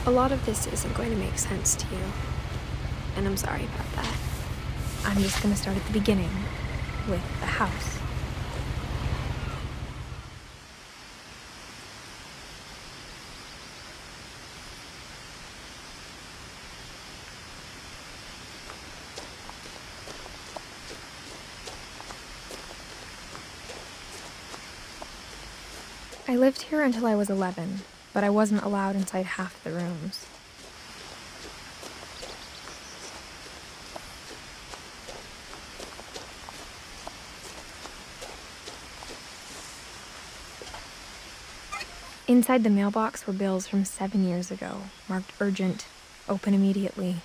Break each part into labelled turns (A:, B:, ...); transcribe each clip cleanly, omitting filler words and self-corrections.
A: A lot of this isn't going to make sense to you, and I'm sorry about that.
B: I'm just going to start at the beginning, with the house. I lived here until I was 11, but I wasn't allowed inside half the rooms. Inside the mailbox were bills from 7 years ago, marked urgent, open immediately.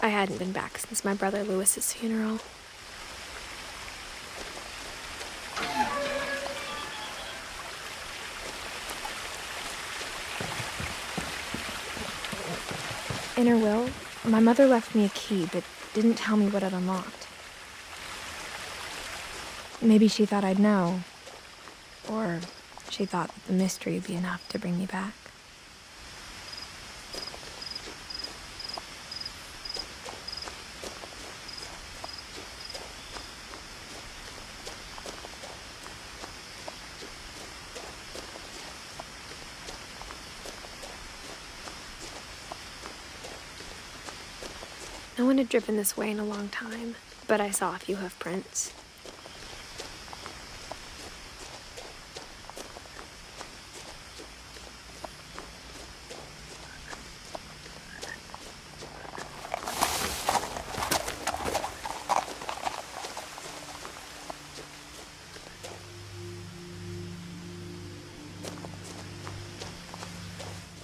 A: I hadn't been back since my brother Lewis's funeral.
B: In her will, my mother left me a key, but didn't tell me what it unlocked. Maybe she thought I'd know, or she thought that the mystery would be enough to bring me back.
A: No one had driven this way in a long time, but I saw a few hoof prints.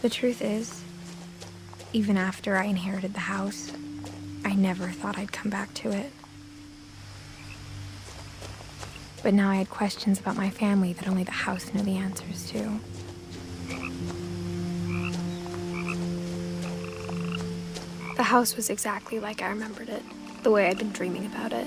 B: The truth is, even after I inherited the house, I never thought I'd come back to it. But now I had questions about my family that only the house knew the answers to.
A: The house was exactly like I remembered it, the way I'd been dreaming about it.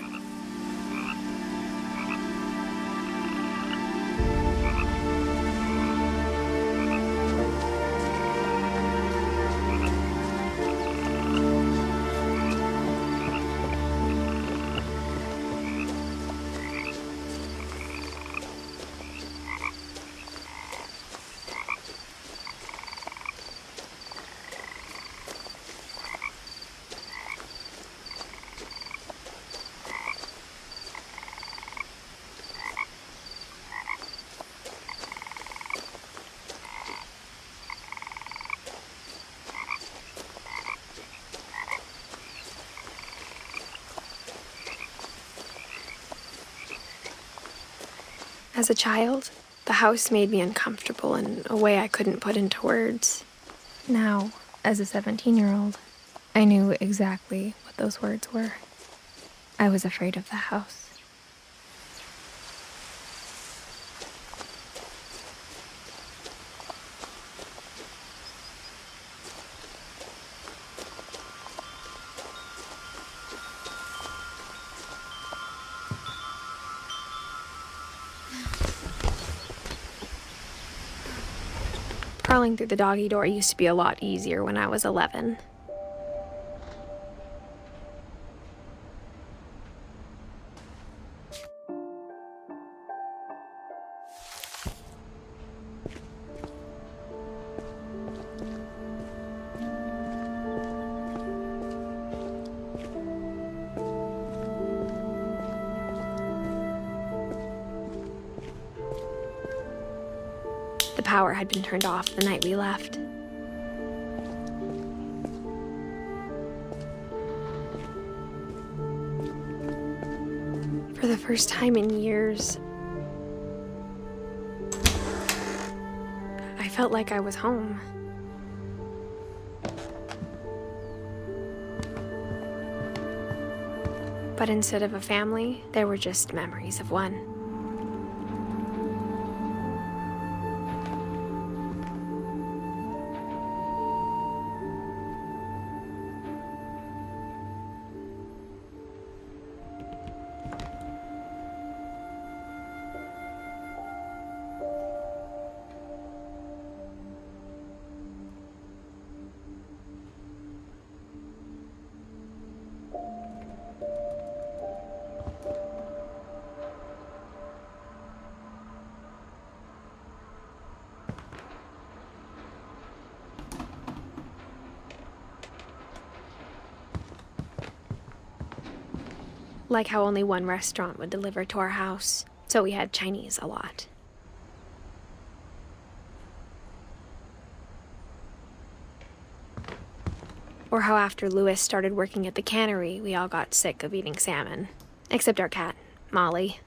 A: As a child, the house made me uncomfortable in a way I couldn't put into words.
B: Now, as a 17-year-old, I knew exactly what those words were. I was afraid of the house.
A: Crawling through the doggy door used to be a lot easier when I was 11. The power had been turned off the night we left. For the first time in years, I felt like I was home. But instead of a family, there were just memories of one. Like how only one restaurant would deliver to our house, so we had Chinese a lot. Or how after Louis started working at the cannery, we all got sick of eating salmon. Except our cat, Molly.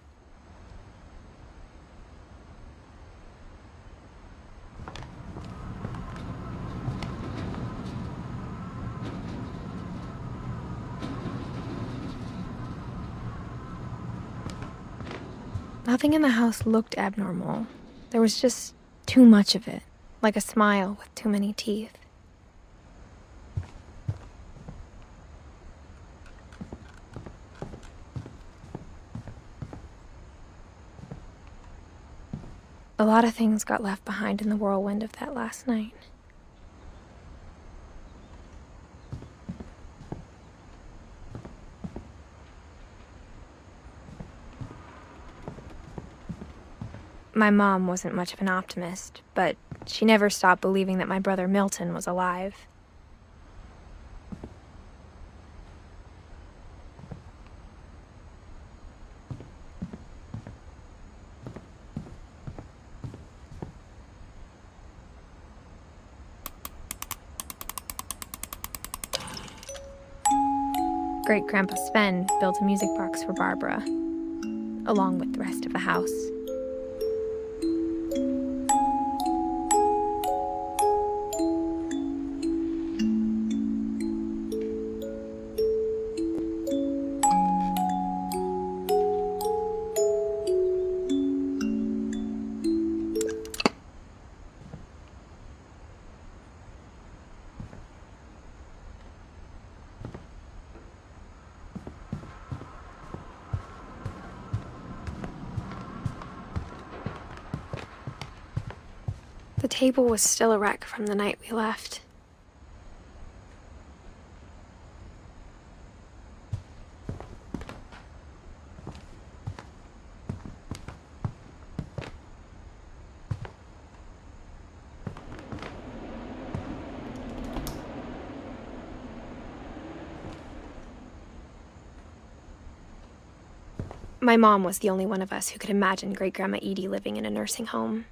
B: Nothing in the house looked abnormal. There was just too much of it, like a smile with too many teeth. A lot of things got left behind in the whirlwind of that last night. My mom wasn't much of an optimist, but she never stopped believing that my brother Milton was alive. Great-Grandpa Sven built a music box for Barbara, along with the rest of the house.
A: The table was still a wreck from the night we left. My mom was the only one of us who could imagine Great-Grandma Edie living in a nursing home.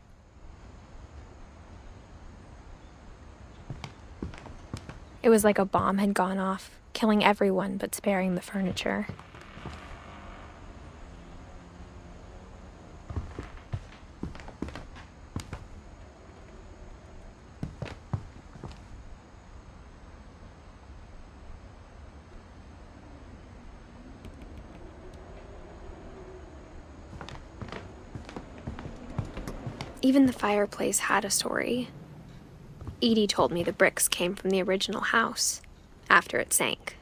A: It was like a bomb had gone off, killing everyone but sparing the furniture. Even the fireplace had a story. Edie told me the bricks came from the original house, after it sank.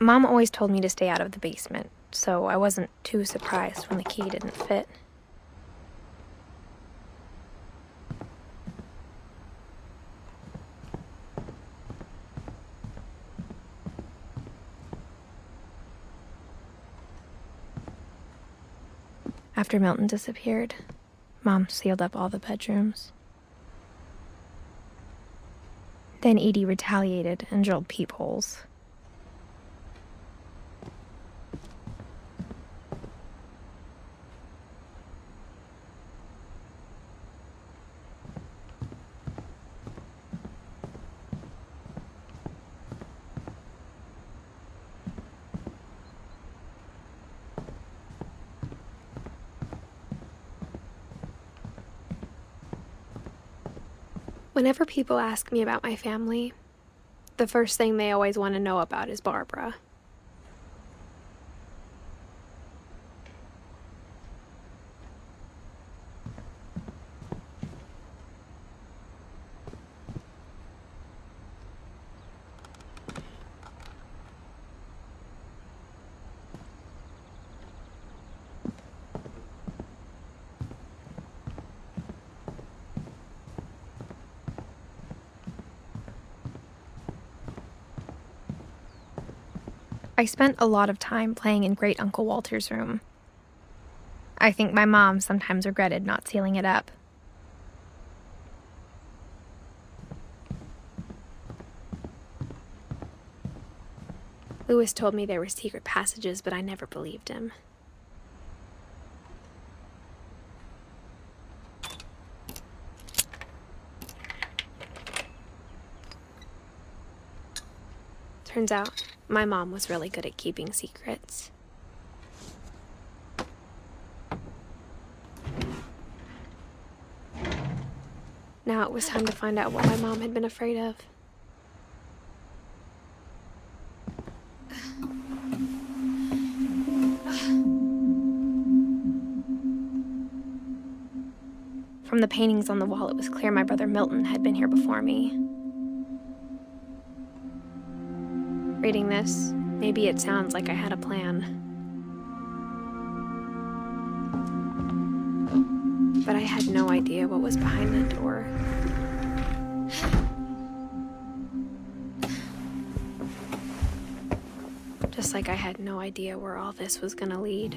A: Mom always told me to stay out of the basement, so I wasn't too surprised when the key didn't fit. After Milton disappeared, Mom sealed up all the bedrooms. Then Edie retaliated and drilled peepholes. Whenever people ask me about my family, the first thing they always want to know about is Barbara.
B: I spent a lot of time playing in Great Uncle Walter's room. I think my mom sometimes regretted not sealing it up.
A: Lewis told me there were secret passages, but I never believed him. Turns out, my mom was really good at keeping secrets. Now it was time to find out what my mom had been afraid of. From the paintings on the wall, it was clear my brother Milton had been here before me. Reading this, maybe it sounds like I had a plan. But I had no idea what was behind that door. Just like I had no idea where all this was gonna lead.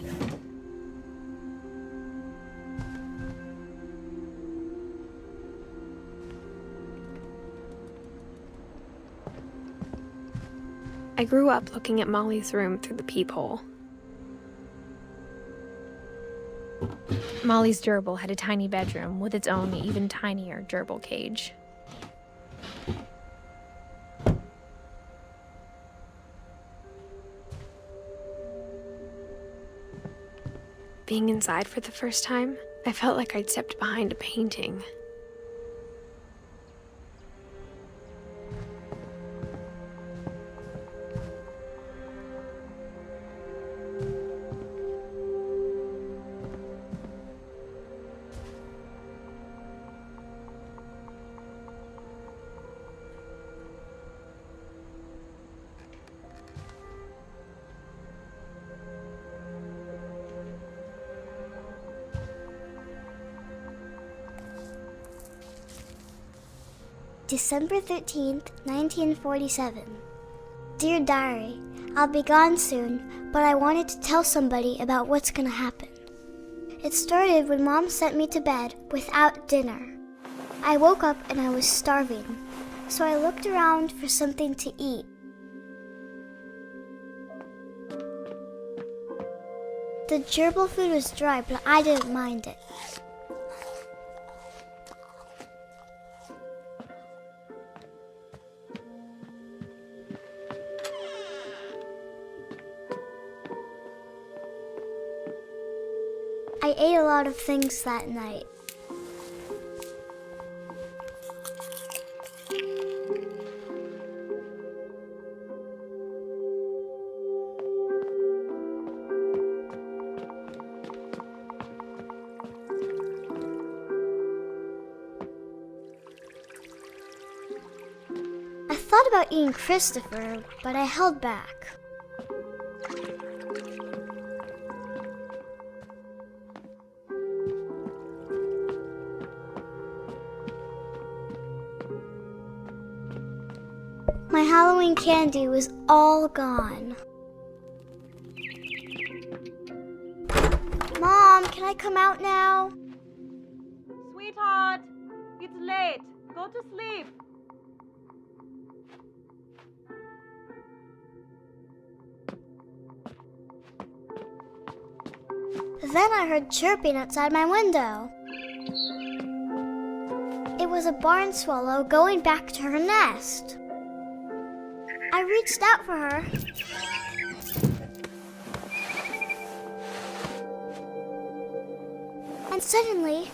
A: I grew up looking at Molly's room through the peephole. Molly's gerbil had a tiny bedroom with its own even tinier gerbil cage. Being inside for the first time, I felt like I'd stepped behind a painting.
C: December 13th, 1947. Dear Diary, I'll be gone soon, but I wanted to tell somebody about what's gonna happen. It started when Mom sent me to bed without dinner. I woke up and I was starving, so I looked around for something to eat. The gerbil food was dry, but I didn't mind it. I ate a lot of things that night. I thought about eating Christopher, but I held back. My Halloween candy was all gone. Mom, can I come out now?
D: Sweetheart, it's late. Go to sleep.
C: Then I heard chirping outside my window. It was a barn swallow going back to her nest. I reached out for her. And suddenly,